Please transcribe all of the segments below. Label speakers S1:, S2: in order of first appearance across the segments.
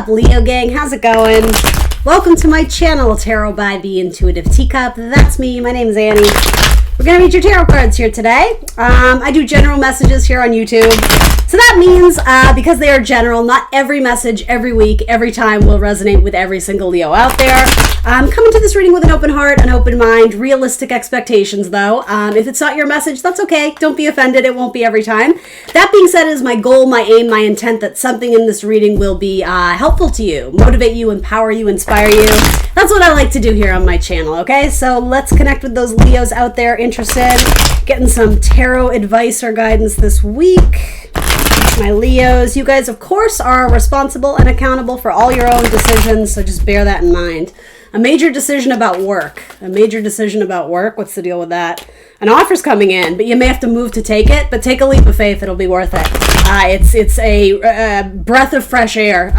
S1: Leo gang? How's it going? Welcome to my channel, Tarot by the Intuitive Teacup. That's me. My name is Annie. We're going to read your tarot cards here today. I do general messages here on YouTube. So that means, because they are general, not every message, every week, every time will resonate with every single Leo out there. I'm coming to this reading with an open heart, an open mind, realistic expectations though. If it's not your message, that's okay. Don't be offended. It won't be every time. That being said, is my goal, my aim, my intent that something in this reading will be helpful to you, motivate you, empower you, inspire you. That's what I like to do here on my channel, okay? So let's connect with those Leos out there interested, getting some tarot advice or guidance this week. My Leos, you guys, of course, are responsible and accountable for all your own decisions, so just bear that in mind. A major decision about work. What's the deal with that? An offer's coming in, but you may have to move to take it, but take a leap of faith. It'll be worth it. It's a breath of fresh air.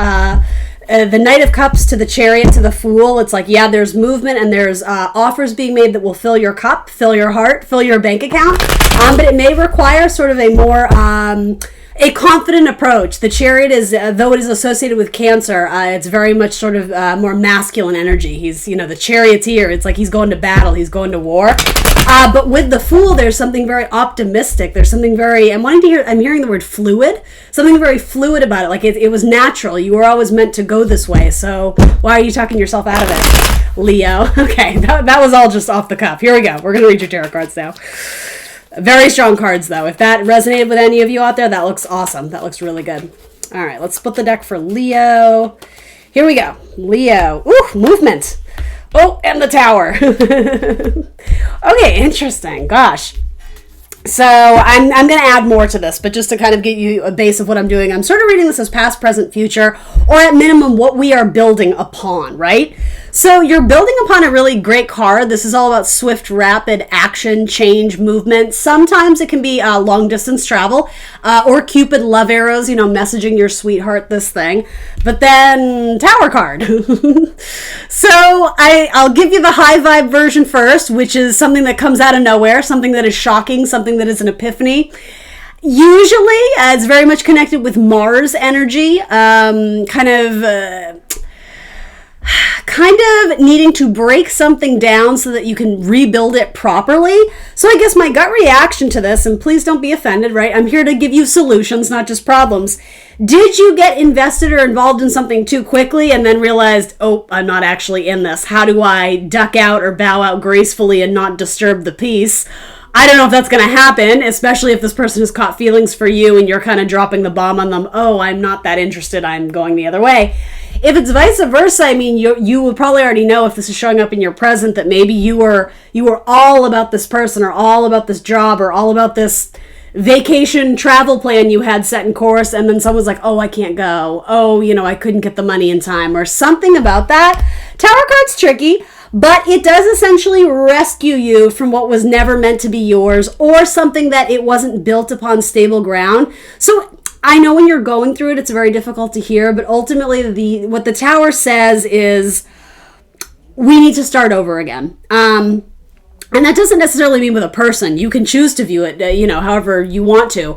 S1: The Knight of Cups to the Chariot to the Fool. It's like, yeah, there's movement and there's offers being made that will fill your cup, fill your heart, fill your bank account. But it may require sort of a more... a confident approach. The Chariot is, though it is associated with Cancer, it's very much sort of more masculine energy. He's, the charioteer. It's like he's going to battle. He's going to war. But with the Fool, there's something very optimistic. There's something very, I'm hearing the word fluid. Something very fluid about it. Like it was natural. You were always meant to go this way. So why are you talking yourself out of it, Leo? Okay, that was all just off the cuff. Here we go. We're going to read your tarot cards now. Very strong cards, though. If that resonated with any of you out there, that looks awesome. That looks really good. All right, let's split the deck for Leo. Here we go. Leo. Ooh, movement. Oh, and the Tower. Okay, interesting. Gosh. So I'm going to add more to this, but just to kind of give you a base of what I'm doing, I'm sort of reading this as past, present, future, or at minimum what we are building upon, right? So you're building upon a really great card. This is all about swift, rapid action, change, movement. Sometimes it can be long distance travel or Cupid love arrows, messaging your sweetheart this thing. But then Tower card. So I'll give you the high vibe version first, which is something that comes out of nowhere, something that is shocking, something that is an epiphany. Usually it's very much connected with Mars energy, kind of needing to break something down so that you can rebuild it properly. So I guess my gut reaction to this, and please don't be offended, right? I'm here to give you solutions, not just problems. Did you get invested or involved in something too quickly and then realized, oh, I'm not actually in this? How do I duck out or bow out gracefully and not disturb the peace? I don't know if that's going to happen, especially if this person has caught feelings for you and you're kind of dropping the bomb on them. Oh, I'm not that interested. I'm going the other way. If it's vice versa, you would probably already know if this is showing up in your present that maybe you were all about this person or all about this job or all about this vacation travel plan you had set in course, and then someone's like, oh, I can't go. Oh, I couldn't get the money in time or something about that. Tower card's tricky. But it does essentially rescue you from what was never meant to be yours or something that it wasn't built upon stable ground. So I know when you're going through it, it's very difficult to hear, but ultimately what the Tower says is we need to start over again. And that doesn't necessarily mean with a person. You can choose to view it, however you want to.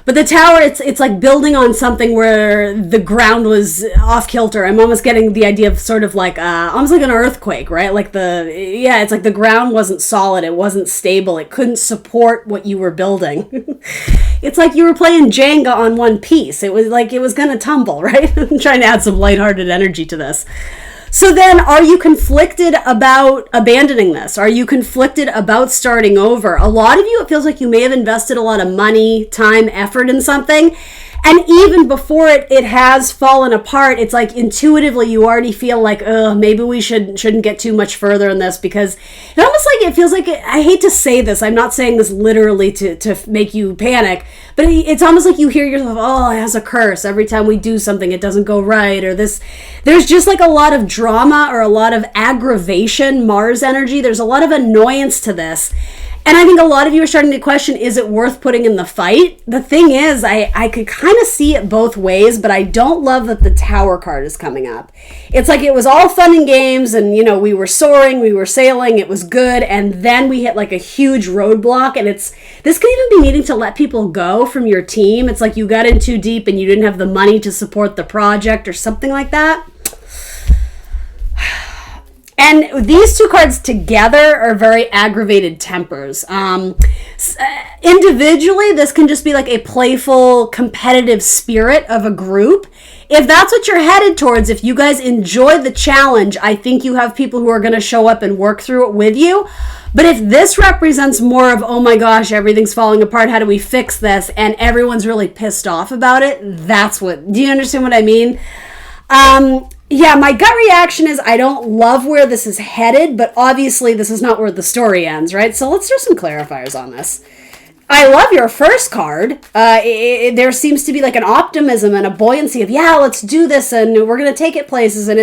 S1: But the Tower, it's like building on something where the ground was off kilter. I'm almost getting the idea of sort of like, almost like an earthquake, right? It's like the ground wasn't solid. It wasn't stable. It couldn't support what you were building. It's like you were playing Jenga on one piece. It was like it was going to tumble, right? I'm trying to add some lighthearted energy to this. So then, are you conflicted about abandoning this? Are you conflicted about starting over? A lot of you, it feels like you may have invested a lot of money, time, effort in something. And even before it has fallen apart, it's like intuitively you already feel like, maybe we shouldn't get too much further in this, because it almost like it feels like, I hate to say this, I'm not saying this literally to make you panic, but it's almost like you hear yourself, oh, it has a curse. Every time we do something, it doesn't go right, or this. There's just like a lot of drama or a lot of aggravation, Mars energy. There's a lot of annoyance to this. And I think a lot of you are starting to question, is it worth putting in the fight? The thing is, I could kind of see it both ways, but I don't love that the Tower card is coming up. It's like it was all fun and games, and, you know, we were soaring, we were sailing, it was good, and then we hit like a huge roadblock, and this could even be needing to let people go from your team. It's like you got in too deep and you didn't have the money to support the project or something like that. And these two cards together are very aggravated tempers. Individually, this can just be like a playful, competitive spirit of a group. If that's what you're headed towards, if you guys enjoy the challenge, I think you have people who are going to show up and work through it with you. But if this represents more of, oh my gosh, everything's falling apart, how do we fix this? And everyone's really pissed off about it, that's what, do you understand what I mean? Yeah, my gut reaction is I don't love where this is headed, but obviously this is not where the story ends, right? So let's do some clarifiers on this. I love your first card. There seems to be like an optimism and a buoyancy of, yeah, let's do this and we're going to take it places. And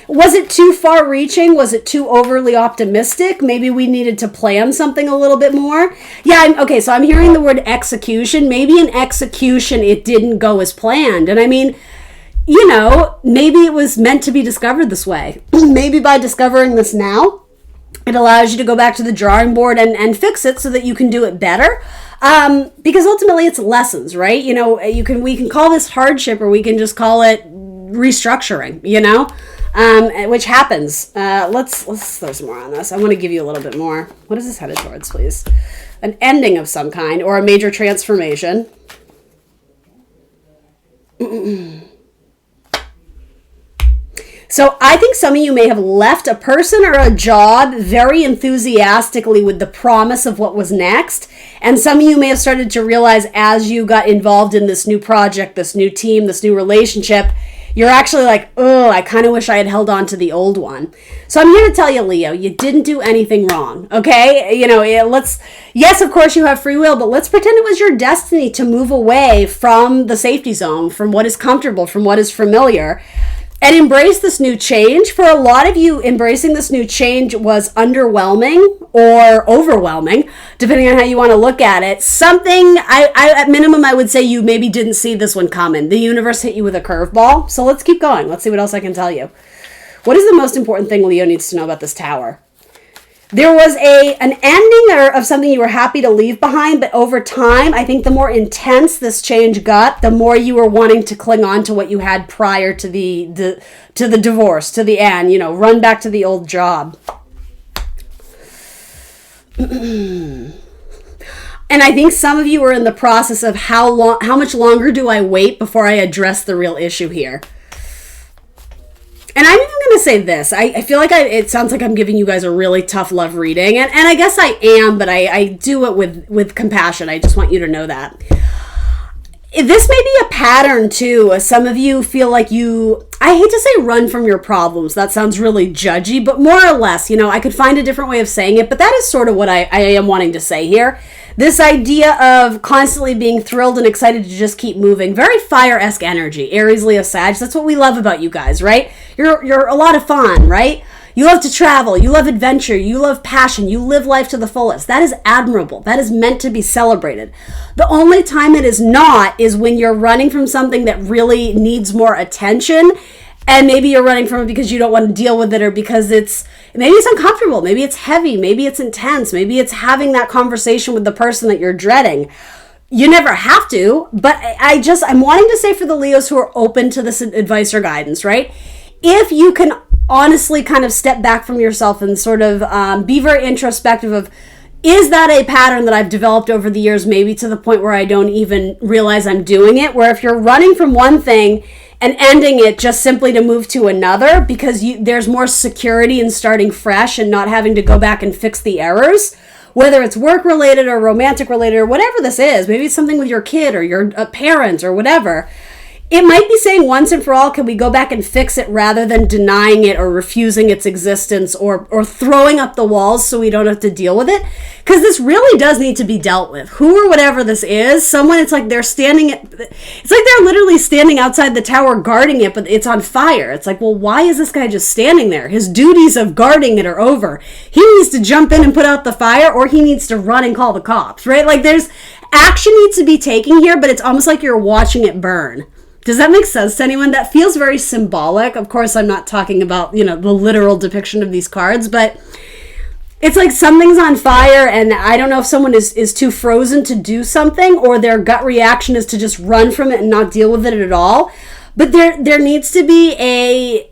S1: was it too far reaching? Was it too overly optimistic? Maybe we needed to plan something a little bit more. Yeah, okay, so I'm hearing the word execution. Maybe in execution it didn't go as planned. And I mean, you know, maybe it was meant to be discovered this way. Maybe by discovering this now, it allows you to go back to the drawing board and fix it so that you can do it better. Because ultimately it's lessons, right? You know, we can call this hardship or we can just call it restructuring, you know, which happens. Let's throw some more on this. I want to give you a little bit more. What is this headed towards, please? An ending of some kind or a major transformation. So I think some of you may have left a person or a job very enthusiastically with the promise of what was next. And some of you may have started to realize as you got involved in this new project, this new team, this new relationship, you're actually like, oh, I kind of wish I had held on to the old one. So I'm here to tell you, Leo, you didn't do anything wrong, okay? You know, yes, of course you have free will, but let's pretend it was your destiny to move away from the safety zone, from what is comfortable, from what is familiar, and embrace this new change. For a lot of you, embracing this new change was underwhelming or overwhelming, depending on how you want to look at it. Something, at minimum, I would say you maybe didn't see this one coming. The universe hit you with a curveball. So let's keep going. Let's see what else I can tell you. What is the most important thing Leo needs to know about this tower? There was an ending of something you were happy to leave behind, but over time, I think the more intense this change got, the more you were wanting to cling on to what you had prior to the divorce, to the end, you know, run back to the old job. And I think some of you are in the process of how much longer do I wait before I address the real issue here? And I'm even going to say this. I feel like it sounds like I'm giving you guys a really tough love reading. And I guess I am, but I do it with compassion. I just want you to know that. This may be a pattern, too. Some of you feel like I hate to say run from your problems. That sounds really judgy, but more or less, you know, I could find a different way of saying it. But that is sort of what I am wanting to say here. This idea of constantly being thrilled and excited to just keep moving. Very fire-esque energy. Aries, Leo, Sag. That's what we love about you guys, right? You're a lot of fun, right? You love to travel. You love adventure. You love passion. You live life to the fullest. That is admirable. That is meant to be celebrated. The only time it is not is when you're running from something that really needs more attention. And maybe you're running from it because you don't want to deal with it, or because maybe it's uncomfortable, maybe it's heavy, maybe it's intense, maybe it's having that conversation with the person that you're dreading. You never have to, but I'm wanting to say for the Leos who are open to this advice or guidance, right? If you can honestly kind of step back from yourself and sort of be very introspective of, is that a pattern that I've developed over the years, maybe to the point where I don't even realize I'm doing it, where if you're running from one thing and ending it just simply to move to another because there's more security in starting fresh and not having to go back and fix the errors, whether it's work-related or romantic-related or whatever this is, maybe it's something with your kid or your parent or whatever. It might be saying once and for all, can we go back and fix it rather than denying it or refusing its existence or throwing up the walls so we don't have to deal with it? Because this really does need to be dealt with. Who or whatever this is, someone, it's like they're literally standing outside the tower guarding it, but it's on fire. It's like, well, why is this guy just standing there? His duties of guarding it are over. He needs to jump in and put out the fire, or he needs to run and call the cops, right? Like there's action needs to be taken here, but it's almost like you're watching it burn. Does that make sense to anyone? That feels very symbolic. Of course, I'm not talking about, the literal depiction of these cards, but it's like something's on fire, and I don't know if someone is too frozen to do something, or their gut reaction is to just run from it and not deal with it at all. But there needs to be a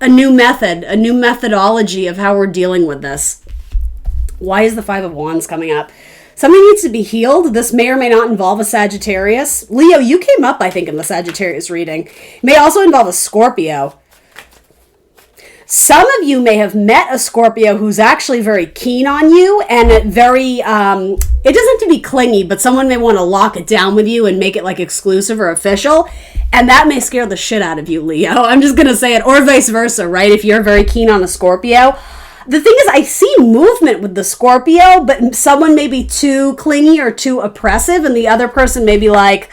S1: new method, a new methodology of how we're dealing with this. Why is the Five of Wands coming up? Something needs to be healed. This may or may not involve a Sagittarius. Leo, you came up, I think, in the Sagittarius reading. It may also involve a Scorpio. Some of you may have met a Scorpio who's actually very keen on you and very, it doesn't have to be clingy, but someone may want to lock it down with you and make it like exclusive or official. And that may scare the shit out of you, Leo. I'm just going to say it. Or vice versa, right? If you're very keen on a Scorpio. The thing is, I see movement with the Scorpio, but someone may be too clingy or too oppressive, and the other person may be like,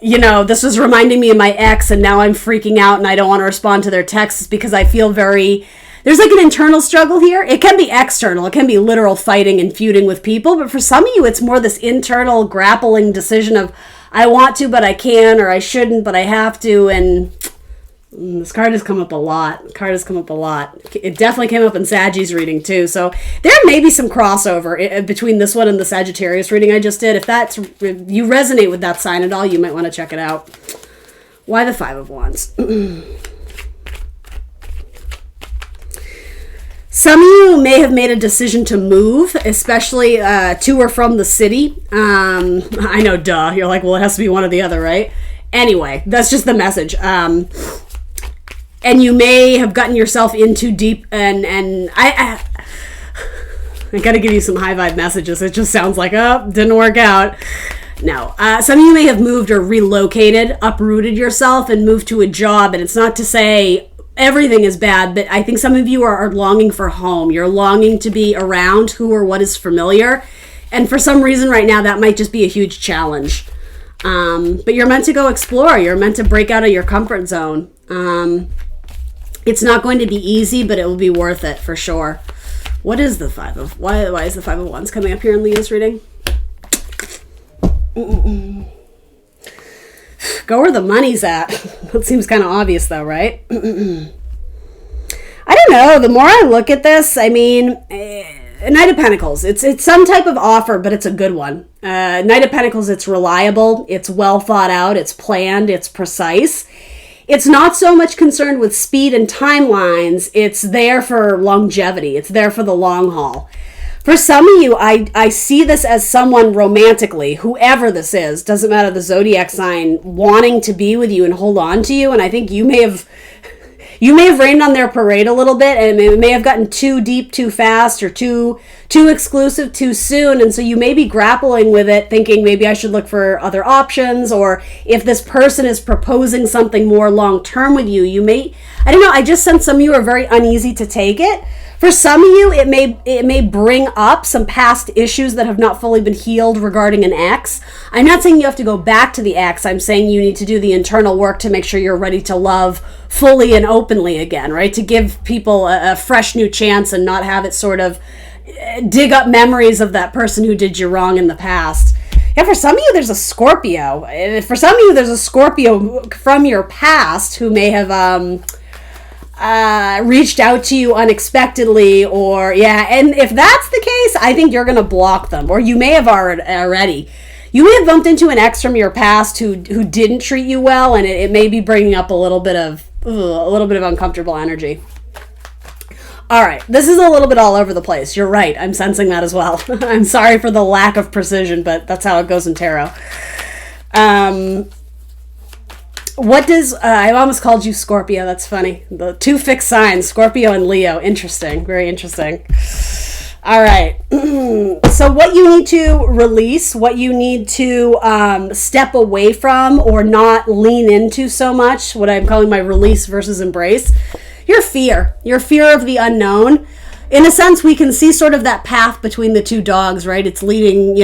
S1: this was reminding me of my ex, and now I'm freaking out, and I don't want to respond to their texts because I feel there's like an internal struggle here. It can be external. It can be literal fighting and feuding with people, but for some of you, it's more this internal grappling decision of, I want to, but I can, or I shouldn't, but I have to, and this card has come up a lot. It definitely came up in Saggy's reading too. So there may be some crossover between this one and the Sagittarius reading I just did. If you resonate with that sign at all, you might want to check it out. Why the Five of Wands? Some of you may have made a decision to move, especially to or from the city. I know, duh. You're like, well, it has to be one or the other, right? Anyway, that's just the message. And you may have gotten yourself in too deep, and I got to give you some high vibe messages. It just sounds like, didn't work out. No. Some of you may have moved or relocated, uprooted yourself, and moved to a job. And it's not to say everything is bad, but I think some of you are longing for home. You're longing to be around who or what is familiar. And for some reason right now, that might just be a huge challenge. But you're meant to go explore. You're meant to break out of your comfort zone. It's not going to be easy, but it will be worth it for sure. What is the why is the Five of Wands coming up here in Leo's reading? Go where the money's at. That seems kind of obvious though, right? I don't know. The more I look at this, I mean, Knight of Pentacles. It's some type of offer, but it's a good one. Knight of Pentacles, it's reliable, it's well thought out, it's planned, it's precise. It's not so much concerned with speed and timelines. It's there for longevity. It's there for the long haul. For some of you, I see this as someone romantically, whoever this is, doesn't matter the zodiac sign, wanting to be with you and hold on to you. And I think you may have rained on their parade a little bit, and it may have gotten too deep too fast, or too exclusive too soon. And so you may be grappling with it, thinking maybe I should look for other options, or if this person is proposing something more long-term with you, I don't know, I just sense some of you are very uneasy to take it. For some of you, it may bring up some past issues that have not fully been healed regarding an ex. I'm not saying you have to go back to the ex. I'm saying you need to do the internal work to make sure you're ready to love fully and openly again, right? To give people a fresh new chance and not have it sort of dig up memories of that person who did you wrong in the past. Yeah, for some of you, there's a Scorpio. For some of you, there's a Scorpio from your past who may have reached out to you unexpectedly, and if that's the case, I think you're going to block them, or you may have already. You may have bumped into an ex from your past who didn't treat you well, and it may be bringing up a little bit of uncomfortable energy. All right, this is a little bit all over the place. You're right. I'm sensing that as well. I'm sorry for the lack of precision, but that's how it goes in tarot. What does, I almost called you Scorpio. That's funny. The two fixed signs, Scorpio and Leo. Interesting. Very interesting. All right. So what you need to release, what you need to step away from or not lean into so much, what I'm calling my release versus embrace, your fear of the unknown. In a sense, we can see sort of that path between the two dogs, right? It's leading,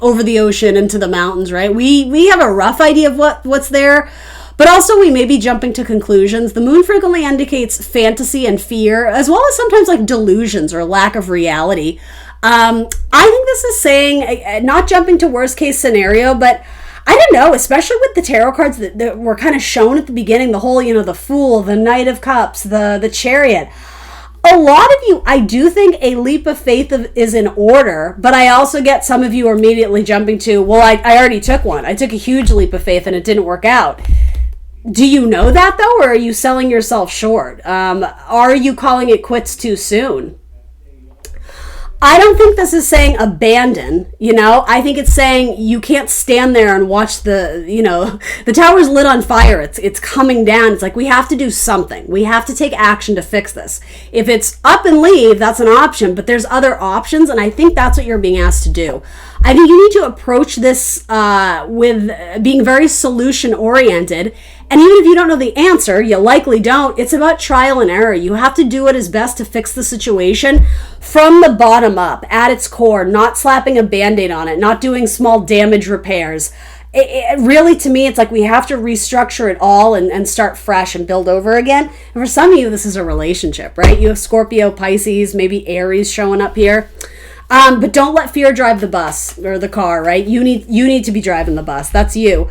S1: over the ocean into the mountains, right? We have a rough idea of what's there. But also we may be jumping to conclusions. The moon frequently indicates fantasy and fear, as well as sometimes like delusions or lack of reality. I think this is saying not jumping to worst case scenario, but I don't know, especially with the tarot cards that were kind of shown at the beginning, the whole, the Fool, the Knight of Cups, the Chariot. A lot of you, I do think a leap of faith is in order, but I also get some of you are immediately jumping to, well, I already took one. I took a huge leap of faith and it didn't work out. Do you know that, though, or are you selling yourself short? Are you calling it quits too soon? I don't think this is saying abandon, I think it's saying you can't stand there and watch the tower's lit on fire. It's coming down. It's like we have to do something. We have to take action to fix this. If it's up and leave, that's an option, but there's other options, and I think that's what you're being asked to do. I think you need to approach this with being very solution-oriented. And even if you don't know the answer, you likely don't, it's about trial and error. You have to do what is best to fix the situation from the bottom up, at its core, not slapping a Band-Aid on it, not doing small damage repairs. It really, to me, it's like we have to restructure it all and start fresh and build over again. And for some of you, this is a relationship, right? You have Scorpio, Pisces, maybe Aries showing up here. But don't let fear drive the bus or the car, right? You need to be driving the bus. That's you.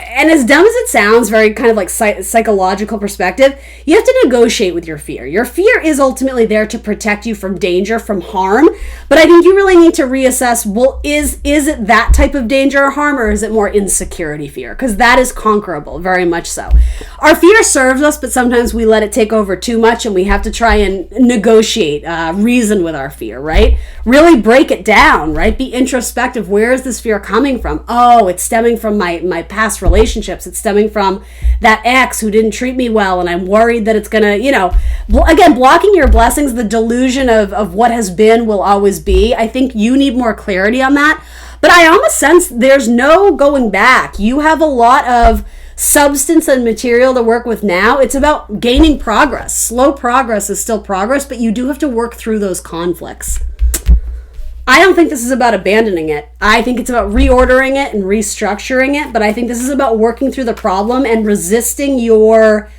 S1: And as dumb as it sounds, very kind of like psychological perspective, you have to negotiate with your fear. Your fear is ultimately there to protect you from danger, from harm. But I think you really need to reassess, well, is it that type of danger or harm, or is it more insecurity fear? Because that is conquerable, very much so. Our fear serves us, but sometimes we let it take over too much, and we have to try and negotiate, reason with our fear, right? Really break it down, right? Be introspective. Where is this fear coming from? Oh, it's stemming from my past relationships. It's stemming from that ex who didn't treat me well, and I'm worried that it's gonna, again, blocking your blessings. The delusion of what has been will always be. I think you need more clarity on that, but I almost sense there's no going back. You have a lot of substance and material to work with now. It's about gaining progress. Slow progress is still progress, but you do have to work through those conflicts. I don't think this is about abandoning it. I think it's about reordering it and restructuring it, but I think this is about working through the problem and resisting your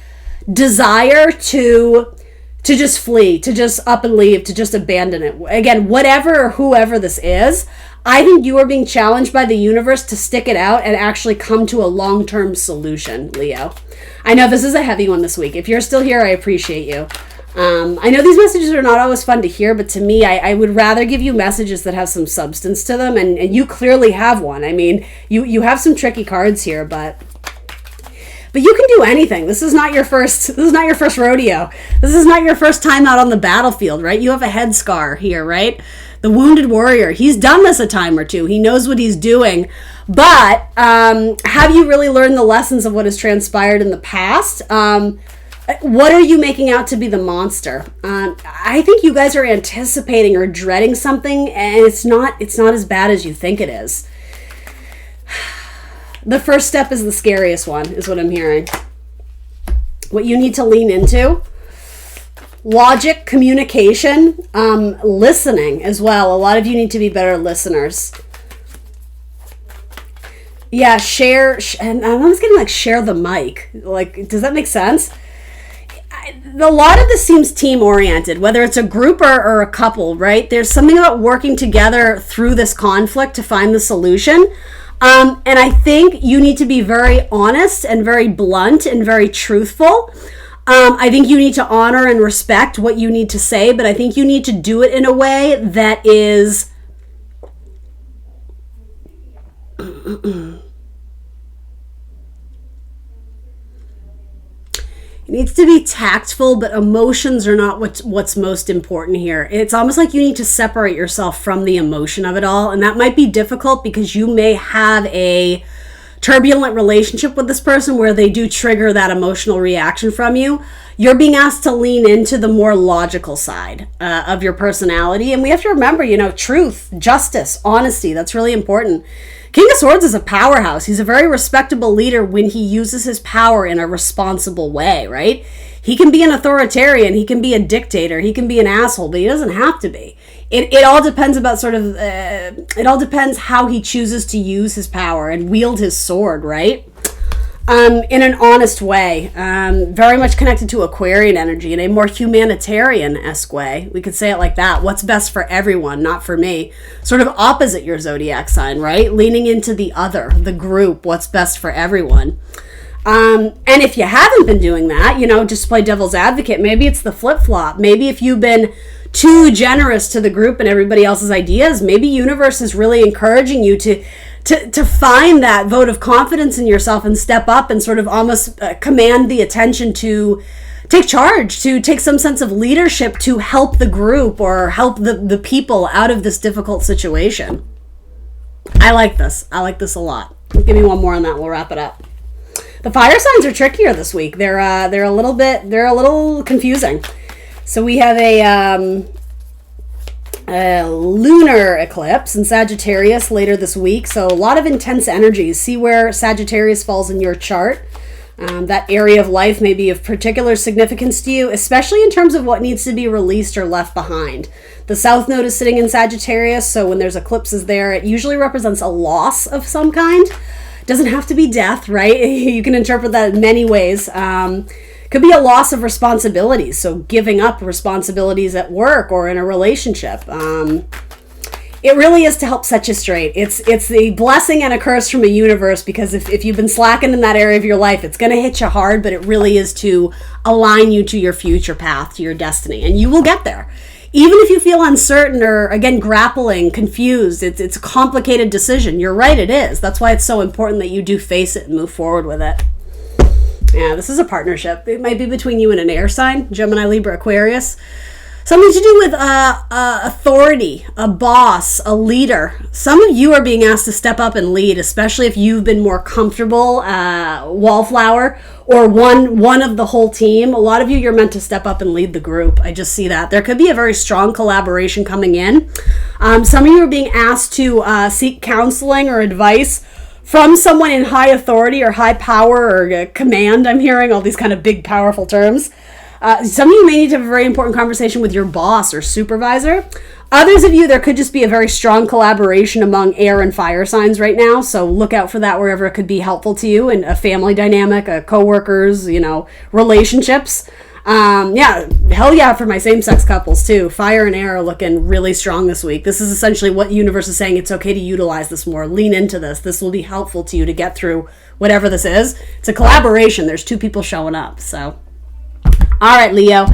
S1: desire to just flee, to just up and leave, to just abandon it. Again, whatever or whoever this is, I think you are being challenged by the universe to stick it out and actually come to a long-term solution, Leo. I know this is a heavy one this week. If you're still here, I appreciate you. I know these messages are not always fun to hear, but to me, I would rather give you messages that have some substance to them, and you clearly have one. I mean, you have some tricky cards here, but you can do anything. This is not your first rodeo. This is not your first time out on the battlefield, right? You have a head scar here, right? The wounded warrior, he's done this a time or two. He knows what he's doing. But have you really learned the lessons of what has transpired in the past? What are you making out to be the monster? I think you guys are anticipating or dreading something, and it's not as bad as you think it is. The first step is the scariest one, is what I'm hearing. What you need to lean into: logic, communication, listening as well. A lot of you need to be better listeners. Yeah, and I'm almost getting like share the mic. Like, does that make sense? A lot of this seems team-oriented, whether it's a group or a couple, right? There's something about working together through this conflict to find the solution. And I think you need to be very honest and very blunt and very truthful. I think you need to honor and respect what you need to say, but I think you need to do it in a way that is... It needs to be tactful, but emotions are not what's most important here. It's almost like you need to separate yourself from the emotion of it all, and that might be difficult because you may have a turbulent relationship with this person where they do trigger that emotional reaction from you, you're being asked to lean into the more logical side of your personality. And we have to remember, truth, justice, honesty, that's really important. King of Swords is a powerhouse. He's a very respectable leader when he uses his power in a responsible way, right? He can be an authoritarian, he can be a dictator, he can be an asshole, but he doesn't have to be. It all depends it all depends how he chooses to use his power and wield his sword, right? In an honest way, very much connected to Aquarian energy in a more humanitarian-esque way. We could say it like that. What's best for everyone, not for me. Sort of opposite your zodiac sign, right? Leaning into the other, the group, what's best for everyone. And if you haven't been doing that, just play devil's advocate. Maybe it's the flip-flop. Maybe if you've been too generous to the group and everybody else's ideas, maybe universe is really encouraging you to find that vote of confidence in yourself and step up and sort of almost command the attention to take charge, to take some sense of leadership to help the group or help the people out of this difficult situation. I like this. I like this a lot. Give me one more on that. We'll wrap it up. The fire signs are trickier this week. They're a little confusing. So we have a lunar eclipse in Sagittarius later this week. So a lot of intense energies. See where Sagittarius falls in your chart. That area of life may be of particular significance to you, especially in terms of what needs to be released or left behind. The South Node is sitting in Sagittarius, so when there's eclipses there, it usually represents a loss of some kind. It doesn't have to be death, right? You can interpret that in many ways. Could be a loss of responsibilities, so giving up responsibilities at work or in a relationship. It really is to help set you straight. It's the blessing and a curse from a universe, because if you've been slacking in that area of your life, it's going to hit you hard, but it really is to align you to your future path, to your destiny, and you will get there. Even if you feel uncertain or, again, grappling, confused, it's a complicated decision. You're right, it is. That's why it's so important that you do face it and move forward with it. Yeah, this is a partnership. It might be between you and an air sign, Gemini, Libra, Aquarius. Something to do with authority, a boss, a leader. Some of you are being asked to step up and lead, especially if you've been more comfortable, wallflower, or one of the whole team. A lot of you, you're meant to step up and lead the group. I just see that. There could be a very strong collaboration coming in. Some of you are being asked to seek counseling or advice from someone in high authority or high power or command. I'm hearing all these kind of big, powerful terms. Some of you may need to have a very important conversation with your boss or supervisor. Others of you, there could just be a very strong collaboration among air and fire signs right now. So look out for that wherever it could be helpful to you in a family dynamic, coworkers, relationships. Hell yeah for my same-sex couples too. Fire and air are looking really strong this week. This is essentially what universe is saying. It's okay to utilize this more. Lean into this. This will be helpful to you to get through whatever this is. It's a collaboration. There's two people showing up. So, all right, Leo.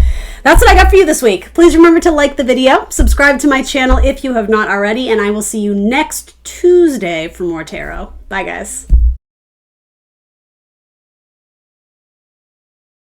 S1: That's what I got for you this week. Please remember to like the video, subscribe to my channel if you have not already, and I will see you next Tuesday for more tarot. Bye, guys.